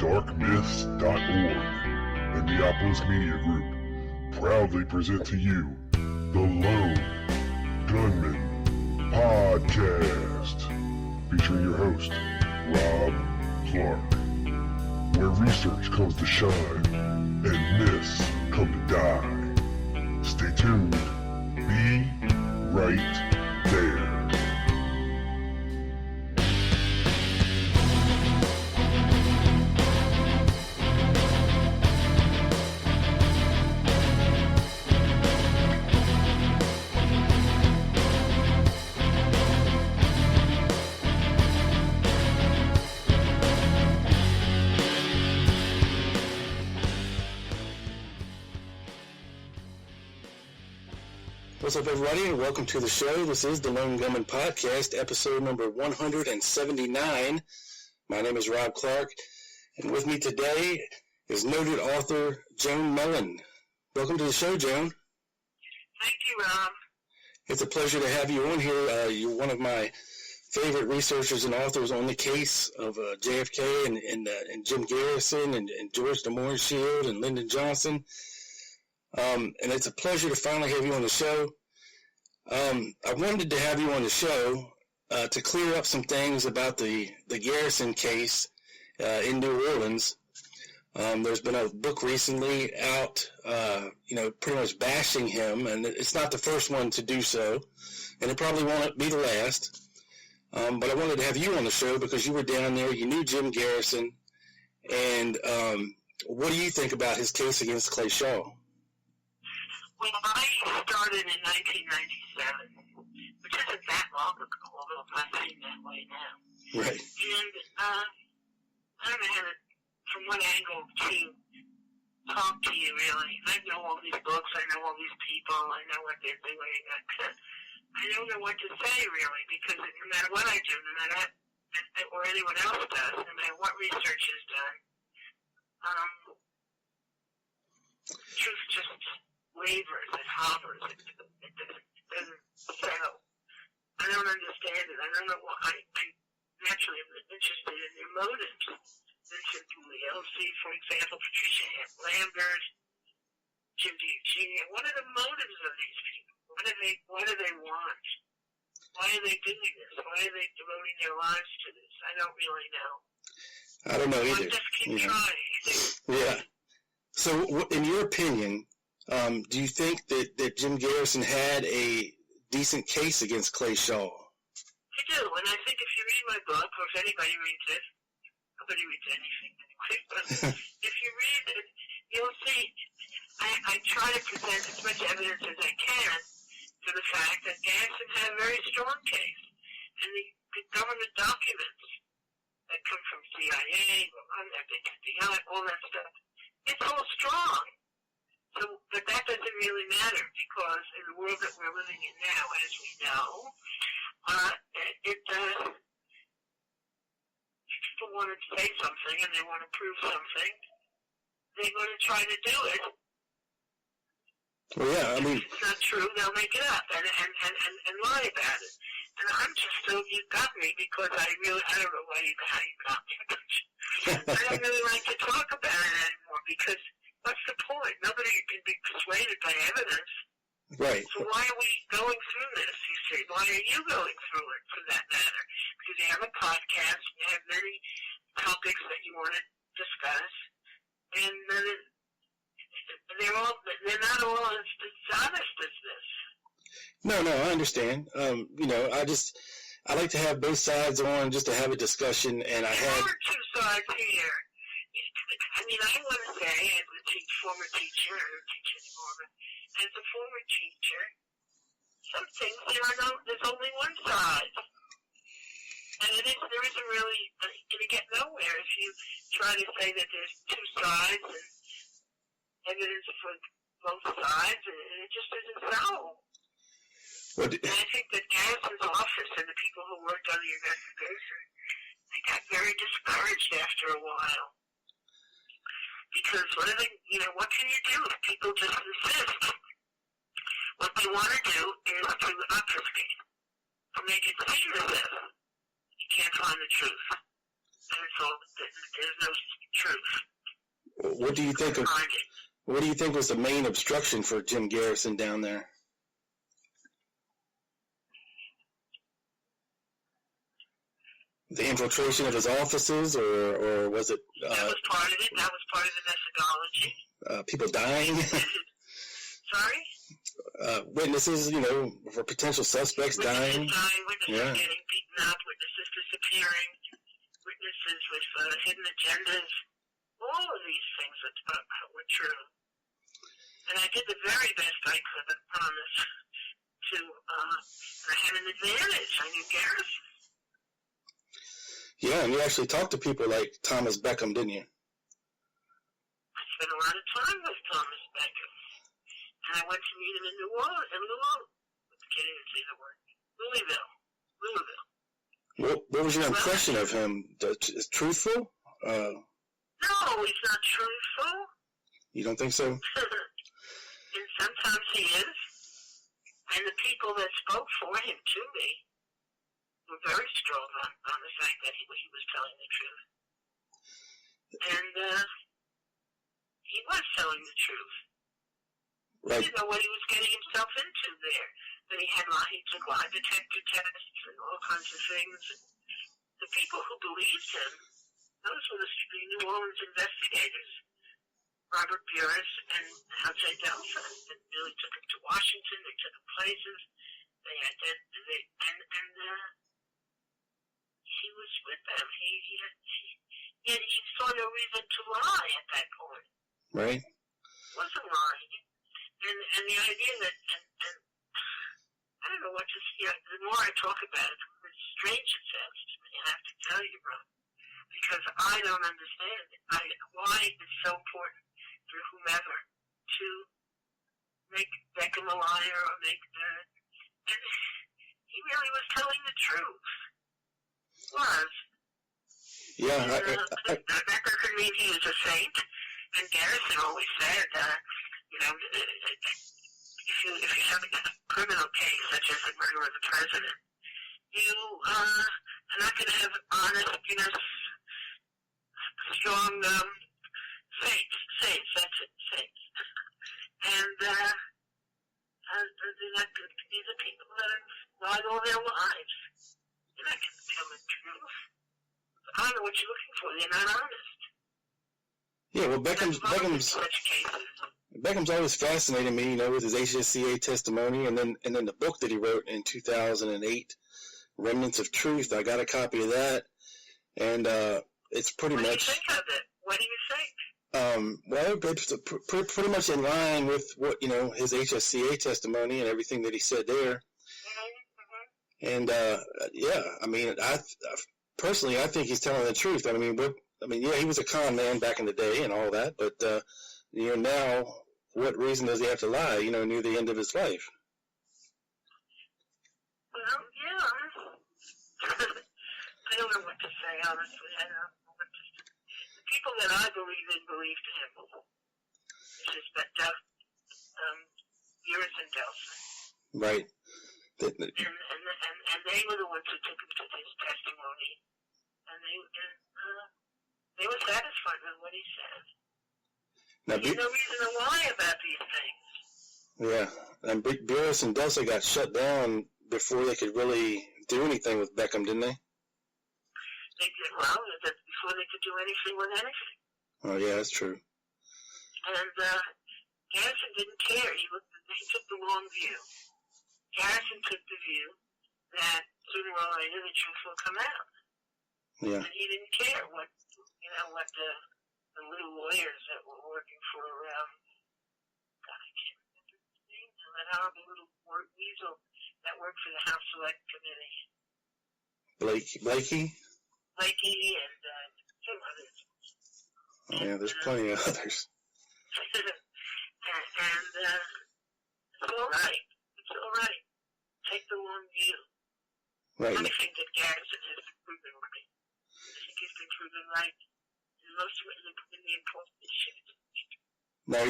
darkmyths.org and Neapolis Media Group proudly present to you the Lone Gunman Podcast, featuring your host, Rob Clark, where research comes to shine and myths come to die. Stay tuned. Be right there. What's up, everybody, and welcome to the show. This is the Lone Gunman Podcast, episode number 179. My name is Rob Clark, and with me today is noted author Joan Mellen. Welcome to the show, Joan. Thank you, Rob. It's a pleasure to have you on here. You're one of my favorite researchers and authors on the case of JFK and Jim Garrison and George D'Amour Shield and Lyndon Johnson. And it's a pleasure to finally have you on the show. I wanted to have you on the show to clear up some things about the Garrison case in New Orleans. There's been a book recently out, pretty much bashing him, and it's not the first one to do so, and it probably won't be the last. But I wanted to have you on the show because you were down there, you knew Jim Garrison, and what do you think about his case against Clay Shaw? Well, I started in 1997, which isn't that long ago, although it might seem that way now. Right. And I don't know how to, from what angle to talk to you, really. I know all these books, I know all these people, I know what they're doing. I don't know what to say, really, because no matter what I do, no matter what, or anyone else does, no matter what research is done, truth just wavers, it hovers, it doesn't settle. I don't understand it. I don't know why. I naturally am interested in their motives. Vincent LC, for example, Patricia Lambert, Jim Diugini. What are the motives of these people? What do they want? Why are they doing this? Why are they devoting their lives to this? I don't really know. I don't know either. I just keep trying. Yeah. So, in your opinion, do you think that Jim Garrison had a decent case against Clay Shaw? I do, and I think if you read my book, or if anybody reads it, nobody reads anything anyway, but if you read it, you'll see I try to present as much evidence as I can to the fact that Garrison had a very strong case, and the government documents that come from CIA, FBI, all that stuff, it's all strong. So, but that doesn't really matter because in the world that we're living in now, as we know, people want to say something and they want to prove something. They're going to try to do it. Well, yeah, I mean, if it's not true, they'll make it up and lie about it. And I'm just so you got me because I don't know how you got me. I don't really like to talk about it anymore because. What's the point? Nobody can be persuaded by evidence. Right. So why are we going through this, you see? Why are you going through it, for that matter? Because you have a podcast, you have many topics that you want to discuss, and they're not all as honest as this. No, I understand. I like to have both sides on just to have a discussion, and I had... There are two sides here. I mean, I want to say, as a former teacher, I don't teach anymore, but as a former teacher, some things there's only one side. And there isn't really going to get nowhere if you try to say that there's two sides and evidence for both sides, and it just isn't so. And I think that Garrison's office and the people who worked on the investigation, they got very discouraged after a while. Because what can you do if people just insist? What they want to do is to obfuscate, to make it seem as if you can't find the truth. There's no truth. What do you think of? What do you think was the main obstruction for Jim Garrison down there? The infiltration of his offices, or was it? That was part of it. That was part of the methodology. People dying. Sorry? Witnesses, for potential suspects dying. Witnesses getting beaten up, witnesses disappearing, witnesses with hidden agendas. All of these things were true. And I did the very best I could, I promise, to, I had an advantage. I knew Garrison. Yeah, and you actually talked to people like Thomas Beckham, didn't you? I spent a lot of time with Thomas Beckham. And I went to meet him in Louisville. Can't even say the word. Louisville. What was your impression of him? Is truthful? No, he's not truthful. You don't think so? And sometimes he is. And the people that spoke for him to me were very strong on the fact that he was telling the truth. And he was telling the truth. Right. He didn't know what he was getting himself into there. That he took lie detector tests and all kinds of things. The people who believed him, those were the New Orleans investigators. Robert Burris and Jose Delsa. They really took him to Washington. They took him places. He was with them. He saw no reason to lie at that point. Right. It wasn't lying. And the idea that, and I don't know what to say, the more I talk about it, the more strange it sounds to me, I have to tell you, bro. Because I don't understand why it's so important for whomever to make Beckham a liar or make and he really was telling the truth. Was. Yeah. That doesn't mean he was a saint. And Garrison always said, if you have a criminal case such as the murder of the president, you are not going to have honest, strong saints. That's it, saints. And these are people that have lied all their lives. You're not going to tell the truth. I don't know what you're looking for. They're not honest. Yeah, well, Beckham's always fascinated me, with his HSCA testimony, and then the book that he wrote in 2008, Remnants of Truth. I got a copy of that, and it's pretty much. What do you think of it? What do you think? Well, it's pretty much in line with what his HSCA testimony and everything that he said there. And yeah, I mean, I personally think he's telling the truth. I mean, yeah, he was a con man back in the day and all that, but now, what reason does he have to lie? Near the end of his life. Well, yeah. I don't know what to say, honestly. I don't know what to say. The people that I believe in believed him. It's just that Garrison Delsa. Right. And they were the ones who took him to his testimony. And they were satisfied with what he said. Now, there's no reason to lie about these things. Yeah, and Burris and Delsa got shut down before they could really do anything with Beckham, didn't they? They did, well, before they could do anything with anything. Oh, yeah, that's true. And Garrison didn't care. He took the long view. Garrison took the view that sooner or later the truth will come out. Yeah. And he didn't care what the little lawyers that were working for, God, I can't remember his name, that horrible little weasel that worked for the House Select Committee. Blakey? Blakey and some others. Oh, yeah, there's plenty of others. and it's all right. It's all right. Take the long view. Right. I think that Garrison has been proven right. I think he's been proven right in most of the important issues. Now, are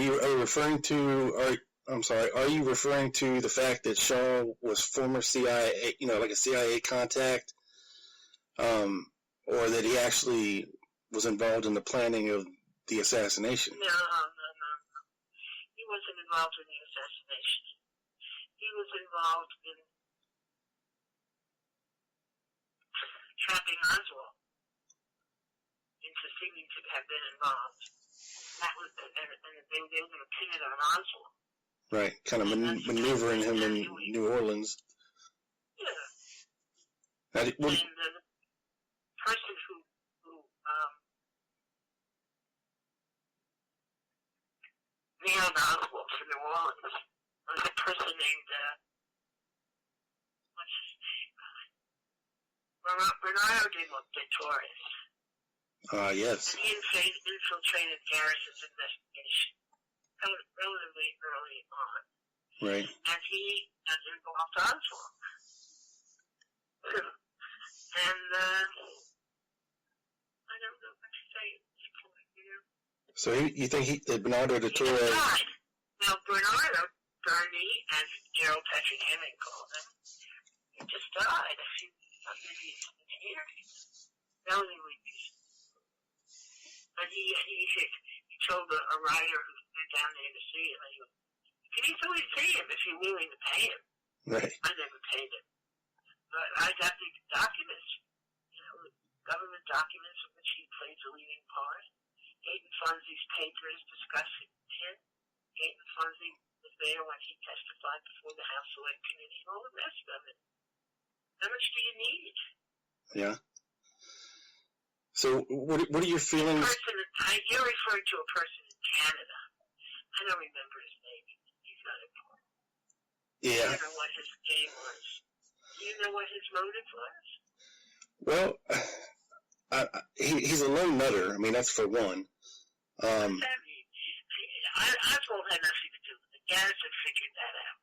you referring to the fact that Shaw was former CIA, like a CIA contact, or that he actually was involved in the planning of the assassination. No. He wasn't involved in the assassination. He was involved in trapping Oswald into seeming to have been involved. That was, and they were going to pin it on Oswald. Right, kind of maneuvering him in New Orleans. Yeah. And the person who nailed Oswald to New Orleans was a person named, what's his name? Bernardo de Torres. Yes. And he infiltrated Garrison's investigation relatively early on. Right. And he involved Oswald. And I don't know what to say at this point, you know. So you think that Bernardo de Torres... He died. Now, Bernardo, Bernie, as Gerald Patrick Hemming called him, he just died a few years, relatively recent. But he told a writer who went down there to see him, and he goes, you can easily see him if you're willing to pay him. Right. I never paid him. But I got the documents, you know, government documents in which he plays a leading part. Hayden Funzy's papers discussing him. Hayden Funzy was there when he testified before the House Select Committee, all the rest of it. How much do you need? Yeah. So what are your feelings? You're referring to a person in Canada. I don't remember his name. He's not important. Yeah. I don't know what his game was. Do you know what his motive was? Well, he's a lone nutter. I mean, that's for one. Oswald had nothing to do with it. Garrison figured that out.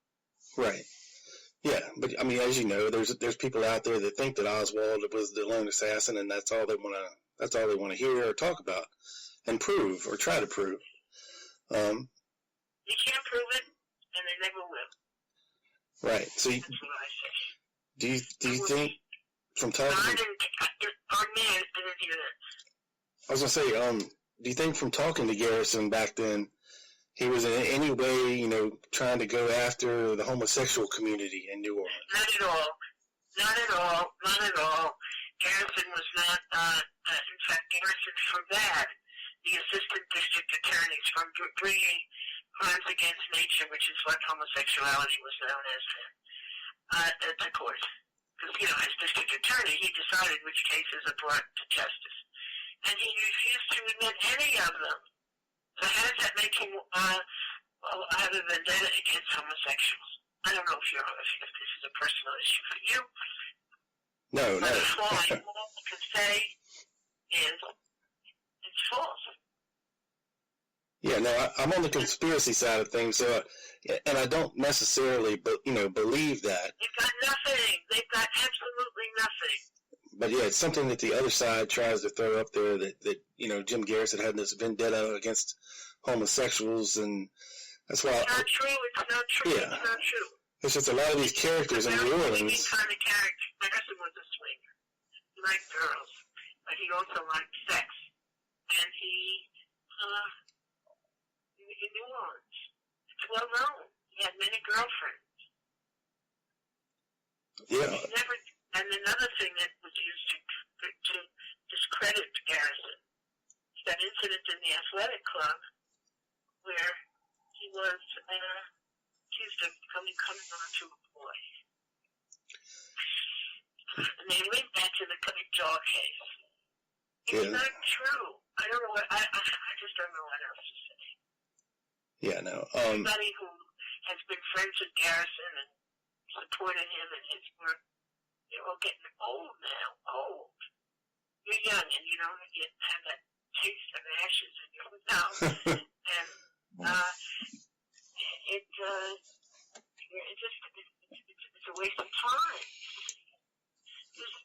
Right. Yeah, but I mean, as you know, there's people out there that think that Oswald was the lone assassin, and that's all they want to hear or talk about, and prove or try to prove. You can't prove it, and they never will. Right. So that's what I say. Do you think from talking? I didn't hear that. I was gonna say, do you think from talking to Garrison back then, he was in any way, you know, trying to go after the homosexual community in New Orleans? Not at all. Not at all. Not at all. Garrison was not, in fact, Garrison forbade the assistant district attorneys from bringing crimes against nature, which is what homosexuality was known as then, at the court. Because, you know, as district attorney, he decided which cases are brought to justice. And he refused to admit any of them. So how does that make him have a vendetta against homosexuals? I don't know if this is a personal issue for you. No. All I can say is it's false. Yeah, no, I'm on the conspiracy side of things, so, and I don't necessarily, believe that. They've got nothing. They've got absolutely nothing. But yeah, it's something that the other side tries to throw up there that Jim Garrison had this vendetta against homosexuals, and that's why. It's not true. It's not true. Yeah. It's not true. It's just a lot of these characters in New Orleans. Kind of character. Garrison was a swinger. He liked girls, but he also liked sex, and he in New Orleans. It's well known. He had many girlfriends. Yeah. He never. And another thing that was used to discredit Garrison is that incident in the athletic club where he was accused of coming on to a boy. And they linked that to the Jaw case. It's not true. I don't know what, I just don't know what else to say. Yeah, no. Anybody who has been friends with Garrison and supported him in his work, they're all getting old now. Old. You're young and you don't yet have that taste of ashes in your mouth. And it's a waste of time. Just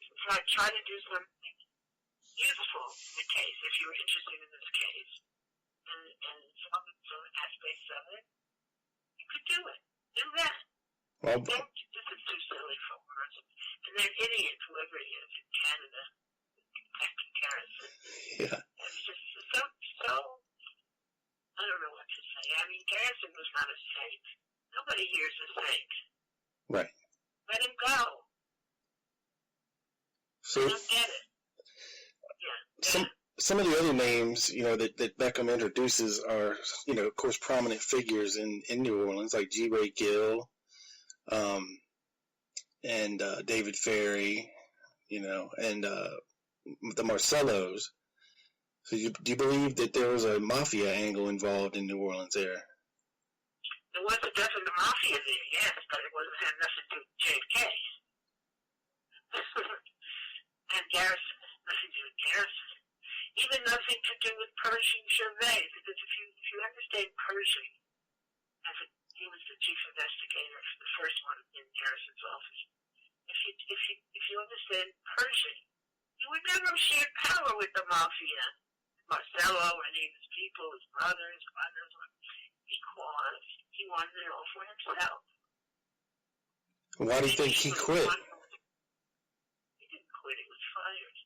try to do something useful in the case if you're interested in this case. And some aspects of it, you could do it. Do that. Well, This is too silly for words. And that idiot, whoever he is in Canada, that Yeah. It's just so, I don't know what to say. I mean, Garrison was not a saint. Nobody here is a saint. Right. Let him go. So, I don't get it. Yeah. some of the other names, that Beckham introduces are, of course, prominent figures in New Orleans, like G. Ray Gill, and David Ferry, and the Marcellos. So do you believe that there was a mafia angle involved in New Orleans there? There was a definite mafia there, yes, but it had nothing to do with JFK. And Garrison, nothing to do with Garrison. Even nothing to do with Pershing Gervais, because if you understand Pershing, he was the chief investigator for the first one in Garrison's office. If you understand Pershing, he would never have shared power with the mafia, Marcello, any of his people, his brothers, because he wanted it all for himself. Why do you think he quit? He didn't quit, he was fired.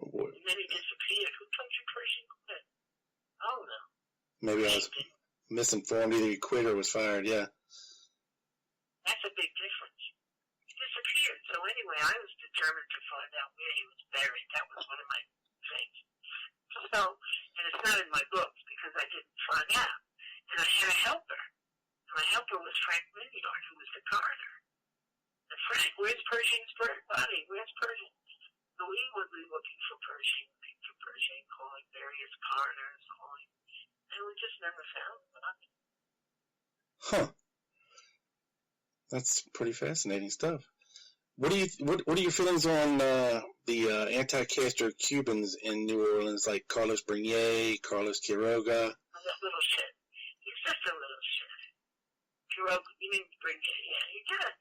And then he disappeared. Who told you Pershing quit? Oh, no. Maybe I was misinformed. Either he quit or was fired, yeah. That's a big difference. He disappeared. So anyway, I was determined to find out where he was buried. That was one of my things. So, and it's not in my books because I didn't find out. And I had a helper. And my helper was Frank Mignard, who was the coroner. And Frank, where's Pershing's body? Where's Pershing? So we would be looking for Pershing, calling various coroners, and we just never found him. Huh. That's pretty fascinating stuff. What are your feelings on the anti-Castro Cubans in New Orleans, like Carlos Bernier, Carlos Quiroga? That little shit. He's just a little shit. Quiroga, you mean Bernier? Yeah, he did.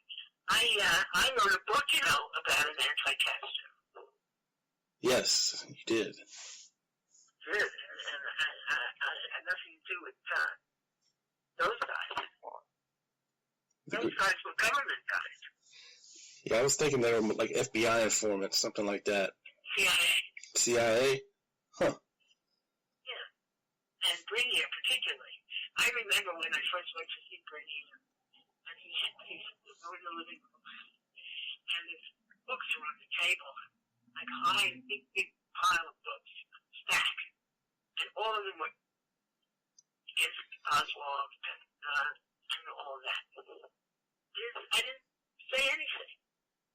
I wrote a book, about an anti-Castro. Yes, you did. And I had nothing to do with those guys. Those guys were government guys. Yeah, I was thinking they were like FBI informants, something like that. CIA? Huh. Yeah. And Bernier particularly. I remember when I first went to see Bernier, and he's in the living room, and his books were on the table, like high, big pile of books, stack, and all of them were against Oswald and all of that. I didn't say anything.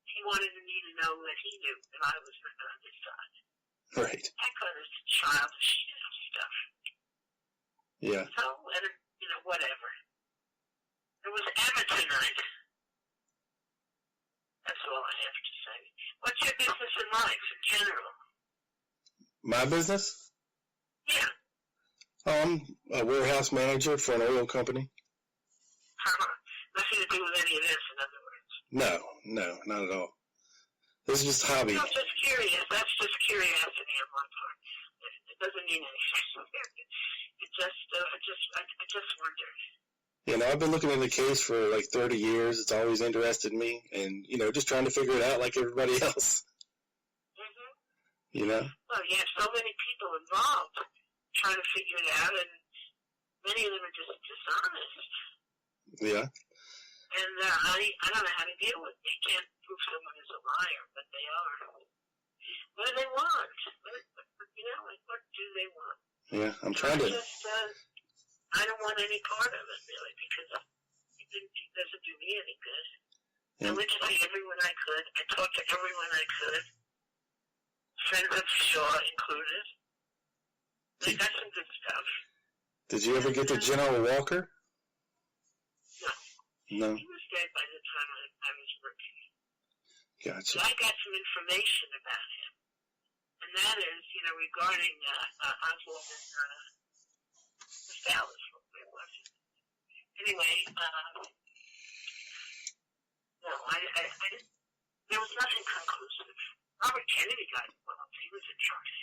He wanted me to know that he knew that I was on his side. Right. That kind of childish stuff. Yeah. So, whatever. It was amateur night. That's all I have to say. What's your business in life in general? My business? Yeah. I'm a warehouse manager for an oil company. Nothing to do with any of this, in other words. No, not at all. This is just hobby. No, just curious. That's just curiosity on my part. It doesn't mean anything. I just wondered. I've been looking at the case for like 30 years. It's always interested me, and just trying to figure it out like everybody else. Mm-hmm. Well, you have so many people involved trying to figure it out, and many of them are just dishonest. Yeah. And I don't know how to deal with it. You can't prove someone is a liar, but they are. What do they want? What do they want? Yeah, I'm trying to. I don't want any part of it, really, because it doesn't do me any good. Yeah. I went to see everyone I could. I talked to everyone I could. Friends of Shaw included. They got some good stuff. Did you ever get to General Walker? No. He was dead by the time I was working. Gotcha. So I got some information about him. And that is, regarding Oswald and Dallas. Where was it? Anyway, no, I didn't. There was nothing conclusive. Robert Kennedy got involved. He was in charge.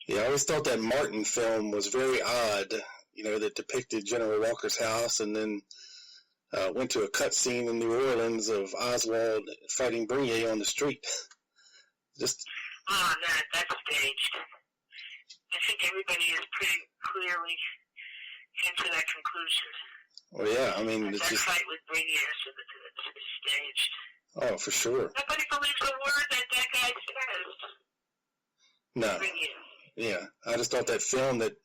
Yeah, I always thought that Martin film was very odd, that depicted General Walker's house and then went to a cut scene in New Orleans of Oswald fighting Bernier on the street. Oh, that's staged. I think everybody is pretty clearly came to that conclusion. Well, yeah, I mean, that it's just... fight with Grenier is staged. Oh, for sure. Nobody believes a word that guy says. No. Grenier. Yeah, I just thought that film that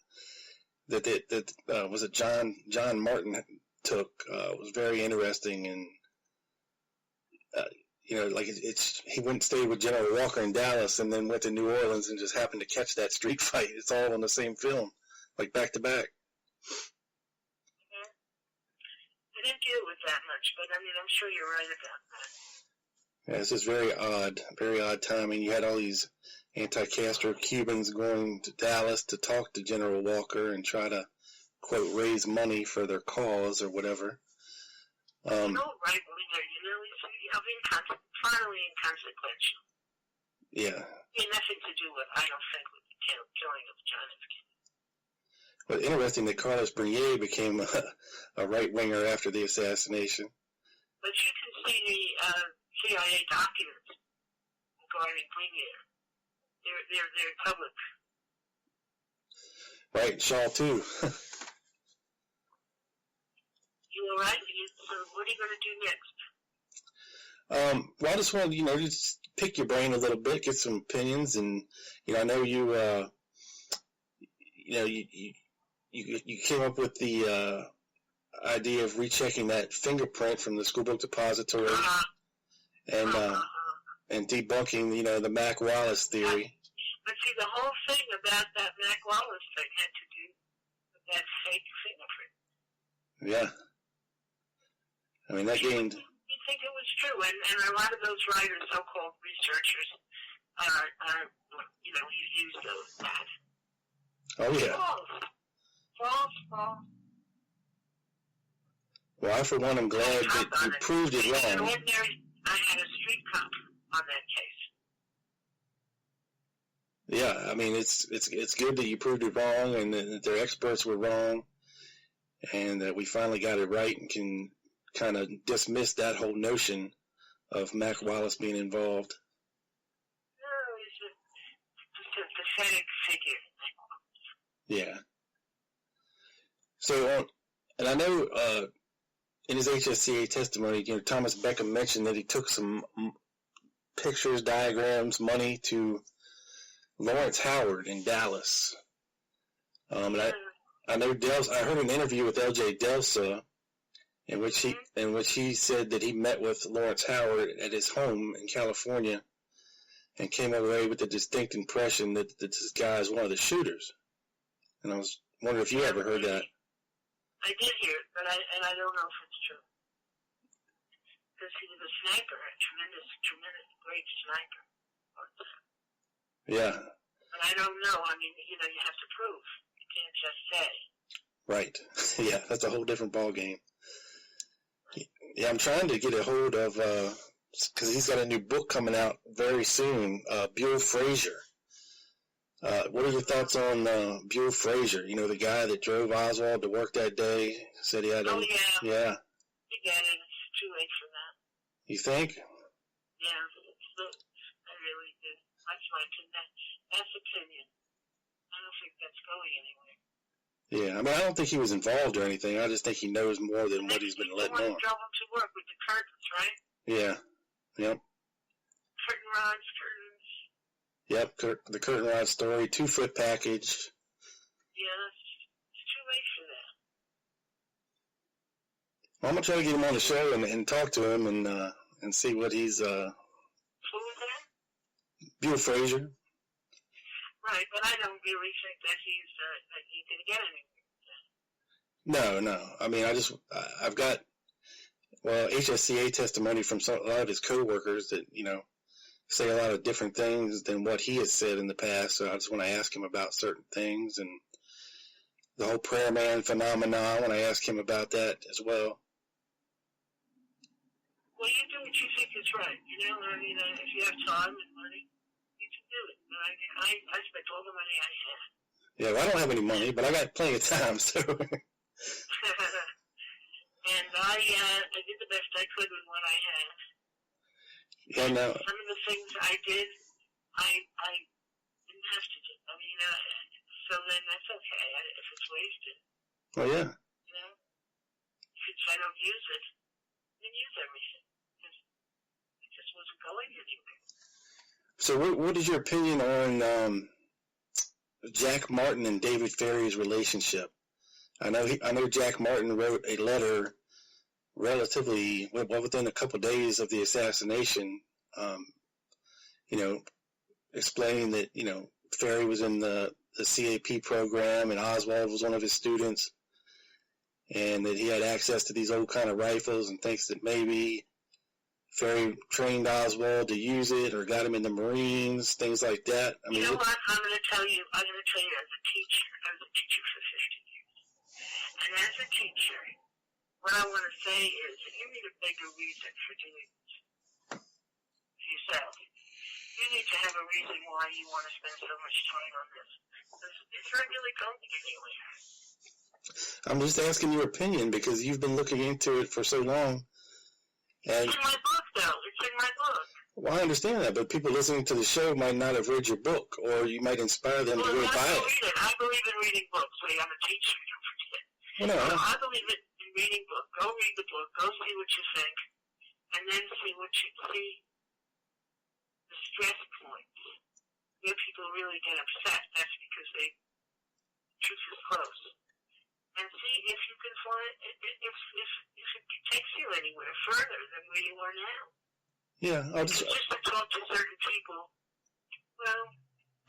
was it John Martin took was very interesting, and like he went and stayed with General Walker in Dallas, and then went to New Orleans and just happened to catch that street fight. It's all on the same film, like back to back. I didn't deal with that much, but I mean, I'm sure you're right about that. Yeah, it's just very odd timing. You had all these anti-Castro Cubans going to Dallas to talk to General Walker and try to, quote, raise money for their cause or whatever. No, right, finally inconsequential. Yeah. It had nothing to do with, I don't think, with the killing of John F. Kennedy. Well, interesting that Carlos Bernier became a right-winger after the assassination. But you can see the CIA documents regarding Bernier. They're public. Right, Shaw too. You all right? So what are you going to do next? Well, I just want to, just pick your brain a little bit, get some opinions, and I know you, you came up with the idea of rechecking that fingerprint from the schoolbook depository, and debunking, the Mac Wallace theory. But see, the whole thing about that Mac Wallace thing had to do with that fake fingerprint. Yeah. I mean, that gained... You think it was true, and a lot of those writers, so-called researchers, use that. Oh, yeah. False. Well, I, for one, am glad that you proved it wrong. I had a street cop on that case. Yeah, I mean, it's good that you proved it wrong and that their experts were wrong, and that we finally got it right and can kind of dismiss that whole notion of Mac Wallace being involved. No, he's a pathetic figure. Yeah. So, and I know in his HSCA testimony, Thomas Beckham mentioned that he took some pictures, diagrams, money to Lawrence Howard in Dallas. And I know I heard an interview with L.J. Delsa in which he said that he met with Lawrence Howard at his home in California and came away with the distinct impression that this guy is one of the shooters. And I was wondering if you ever heard that. I did hear it, but I don't know if it's true. Because he was a sniper, a tremendous, great sniper. Yeah. But I don't know. I mean, you have to prove. You can't just say. Right. Yeah, that's a whole different ballgame. Yeah, I'm trying to get a hold of, because he's got a new book coming out very soon, Buell Frazier. What are your thoughts on Buell Frazier? The guy that drove Oswald to work that day, said he had a... Oh, yeah. Yeah. You get it. It's too late for that. You think? Yeah, I really do. That's my opinion. That's opinion. I don't think that's going anywhere. Yeah, I mean, I don't think he was involved or anything. I just think he knows more than what he's been letting on. He drove him to work with the curtains, right? Yeah. Yep. Curtain rods, curtains. Yep, the curtain rod story, 2-foot package. Yeah, it's too late for that. Well, I'm going to try to get him on the show and talk to him and see what he's... Who was that? Buell Frazier. Right, but I don't really think that he's going to get anything. No. I mean, I've got, HSCA testimony from a lot of his coworkers that, say a lot of different things than what he has said in the past. So I just want to ask him about certain things, and the whole prayer man phenomenon, when I ask him about that as well. Well, you do what you think is right. I mean, if you have time and money, you can do it. But I spent all the money I had. Yeah, well, I don't have any money, but I got plenty of time, so. And I did the best I could with what I had. Yeah, no. Some of the things I did I didn't have to do. I mean, so then that's okay if it's wasted. Oh yeah. You know, if I don't use it, then use everything. It just wasn't going anywhere. So what is your opinion on Jack Martin and David Ferrie's relationship? I know Jack Martin wrote a letter relatively within a couple of days of the assassination, explaining that, Ferrie was in the CAP program and Oswald was one of his students, and that he had access to these old kind of rifles, and thinks that maybe Ferrie trained Oswald to use it or got him in the Marines, things like that. I mean, you know what? I'm going to tell you as a teacher. I was a teacher for 50 years. And as a teacher, what I want to say is that you need a bigger reason for doing this yourself. You need to have a reason why you want to spend so much time on this. It's not really going anywhere. I'm just asking your opinion because you've been looking into it for so long. And it's in my book, though. It's in my book. Well, I understand that, but people listening to the show might not have read your book, or you might inspire them to go buy it. I believe in reading books. Wait, I'm a teacher. Don't forget. Well, I believe in reading books. Go read the book. Go see what you think, and then see the stress points where people really get upset. That's because the truth is close. And see if you can find if it takes you anywhere further than where you are now. Yeah, just to talk to certain people. Well,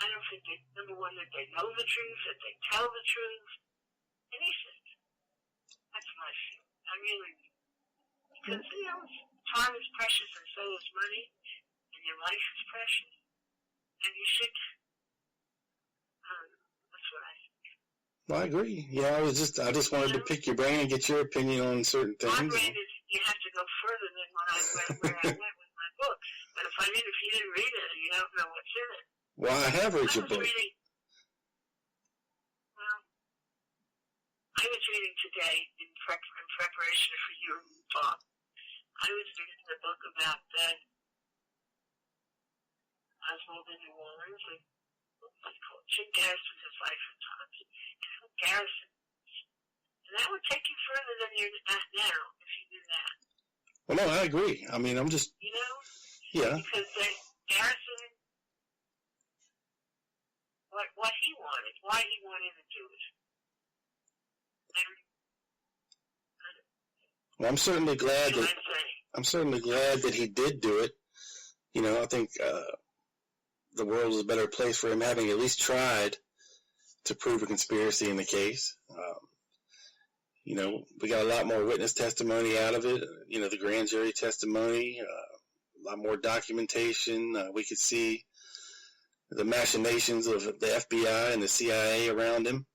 I don't think number one that they know the truth, that they tell the truth, anything. That's my feeling. I really, because time is precious and so is money, and your life is precious, and you should. That's what I think. Well, I agree. Yeah, I just wanted to pick your brain and get your opinion on certain things. My brain is you have to go further than where I went with my book. But if you didn't read it, you don't know what's in it. Well, I have read your book. I was reading today in preparation for your talk. I was reading the book about Oswald in New Orleans and what's it called? Jim Garrison's His Life and Times. Garrison. And that would take you further than you're at now if you do that. Well, no, I agree. I mean, I'm just... Yeah. Because Garrison, what he wanted, why he wanted to do it. Well, I'm certainly glad that he did do it. I think the world is a better place for him having at least tried to prove a conspiracy in the case. We got a lot more witness testimony out of it, the grand jury testimony, a lot more documentation. We could see the machinations of the FBI and the CIA around him,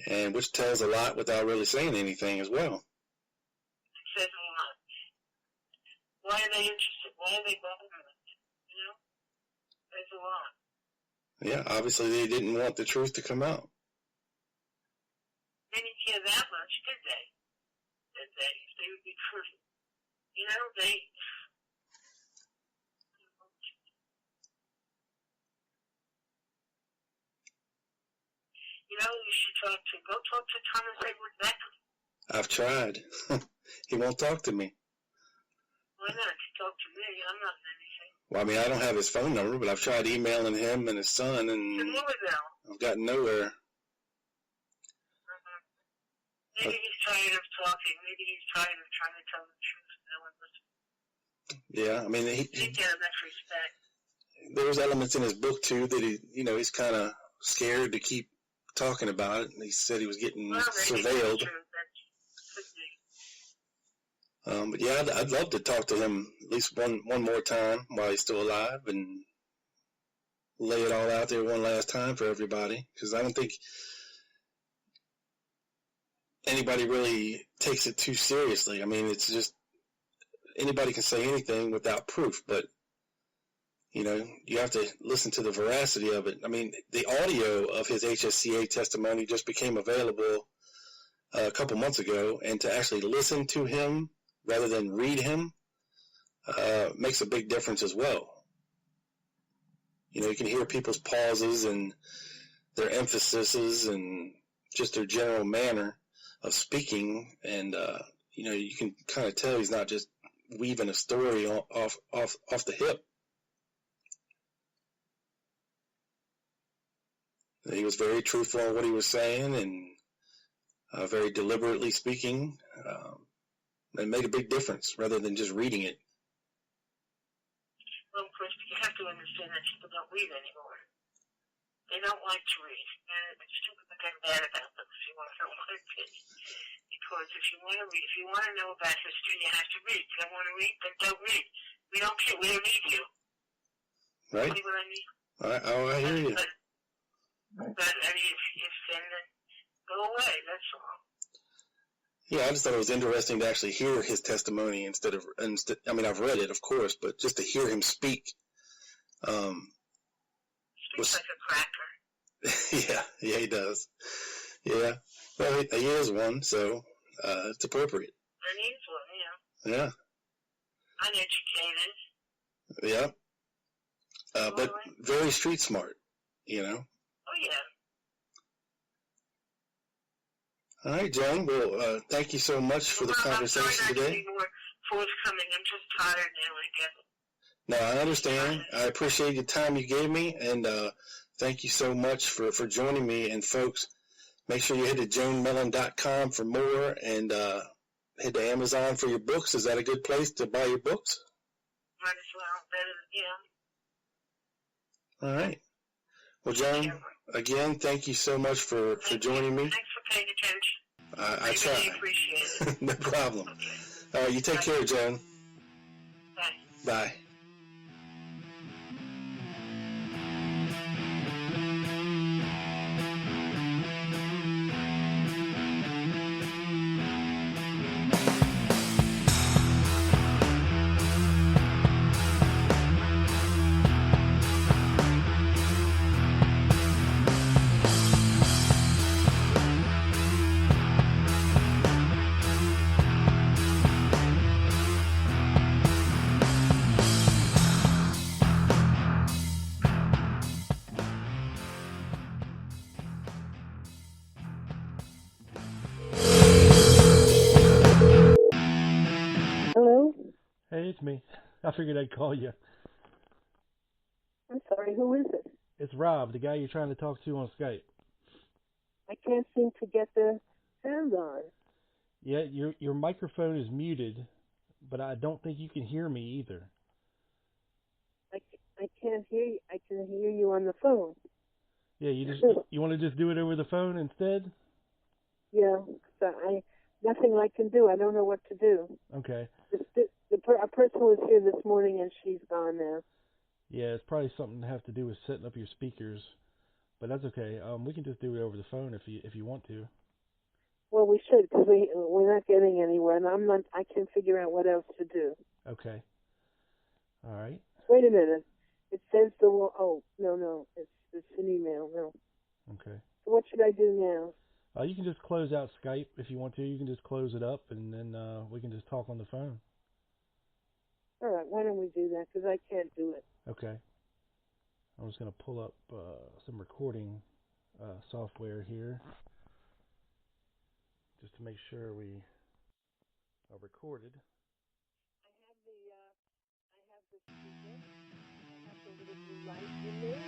and which tells a lot without really saying anything as well. It says a lot. Why are they interested? Why are they bothered with it? There's a lot. Yeah, obviously they didn't want the truth to come out. They didn't care that much, did they? They would be perfect. They... you should go talk to Thomas Edward Beckham. I've tried. He won't talk to me. Why not? Talk to me. I'm not in anything. Well, I mean, I don't have his phone number, but I've tried emailing him and his son, and I've gotten nowhere. Maybe he's tired of talking. Maybe he's tired of trying to tell the truth. No one listens. Yeah, I mean, he get enough respect. There's elements in his book too that he's kind of scared to keep talking about it. And he said he was getting surveilled. But yeah, I'd love to talk to him at least one more time while he's still alive and lay it all out there one last time for everybody, because I don't think anybody really takes it too seriously. I mean, it's just anybody can say anything without proof, but you have to listen to the veracity of it. I mean, the audio of his HSCA testimony just became available a couple months ago, and to actually listen to him rather than read him makes a big difference as well. You can hear people's pauses and their emphases and just their general manner of speaking. And, you can kind of tell he's not just weaving a story off the hip. He was very truthful in what he was saying and very deliberately speaking. And made a big difference rather than just reading it. Well, of course, you have to understand that people don't read anymore. They don't like to read. And it's stupid to get mad about them if you want to know what it is. Because if you want to read, if you want to know about history, you have to read. If you don't want to read, then don't read. We don't care. We don't need you. Right? See what I mean? I hear you. But I mean, if then go away. That's all. Yeah, I just thought it was interesting to actually hear his testimony instead. I mean, I've read it, of course, but just to hear him speak. Speaks like a cracker. Yeah, he does. Yeah, well, he is one, so it's appropriate. And he's one, Yeah. Uneducated. Yeah. But very street smart, Oh, yeah. All right, Joan. Well, thank you so much for the conversation today. I'm sorry not to be more forthcoming. I'm just tired now, I guess. No, I understand. I appreciate the time you gave me, and thank you so much for joining me. And folks, make sure you head to joanmellen.com for more, and head to Amazon for your books. Is that a good place to buy your books? Might as well. All right. Well, Joan, again, thank you so much for joining me. Thanks for paying attention. I try. Really appreciate it. No problem. Okay. All right, you take care, Joan. Bye. Bye. Hello? Hey, it's me. I figured I'd call you. I'm sorry, who is it? It's Rob, the guy you're trying to talk to on Skype. I can't seem to get the sound on. Yeah, your microphone is muted, but I don't think you can hear me either. I can't hear you. I can hear you on the phone. Yeah, you want to just do it over the phone instead? Yeah, so nothing I can do. I don't know what to do. Okay. A person was here this morning and she's gone now. Yeah, it's probably something to have to do with setting up your speakers, but that's okay. We can just do it over the phone if you want to. Well, we should because we're not getting anywhere, and I can't figure out what else to do. Okay. All right. Wait a minute. It says no, it's an email. No. Okay. So what should I do now? You can just close out Skype if you want to. You can just close it up, and then we can just talk on the phone. All right, why don't we do that? Because I can't do it. Okay. I'm just going to pull up some recording software here just to make sure we are recorded. I have the speaker. I have the little blue light in there.